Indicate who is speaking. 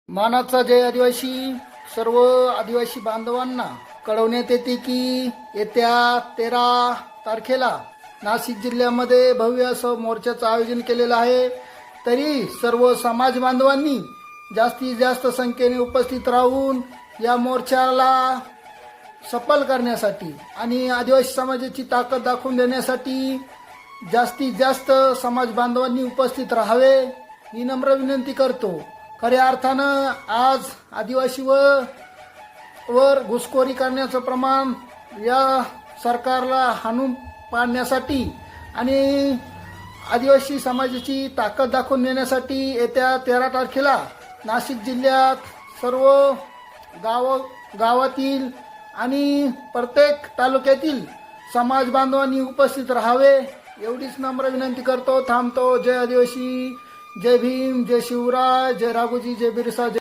Speaker 1: मानाचा जय आदिवासी सर्व आदिवासी बांधवांना कळवण्यात येते की येत्या 13 तारखेला नाशिक जिल्ह्यामध्ये भव्य असं मोर्चाचं आयोजन केलेलं आहे। तरी सर्व समाज बांधवांनी जास्तीत जास्त संख्येने उपस्थित राहून या मोर्चाला सफल करण्यासाठी आणि आदिवासी समाजाची ताकद दाखवून देण्यासाठी जास्तीत जास्त समाज बांधवांनी उपस्थित राहावे ही नम्र विनंती करतो। खऱ्या अर्थानं आज आदिवासी वर घुसखोरी करण्याचं प्रमाण या सरकारला हाणून पाडण्यासाठी आणि आदिवासी समाजाची ताकद दाखवून देण्यासाठी येत्या 13 तारखेला नाशिक जिल्ह्यात सर्व गावातील आणि प्रत्येक तालुक्यातील समाज बांधवांनी उपस्थित राहावे एवढीच नम्र विनंती करतो। थांबतो। जय आदिवासी, जय भीम, जय शिवराय, जय राघोजी, जय बिरसा।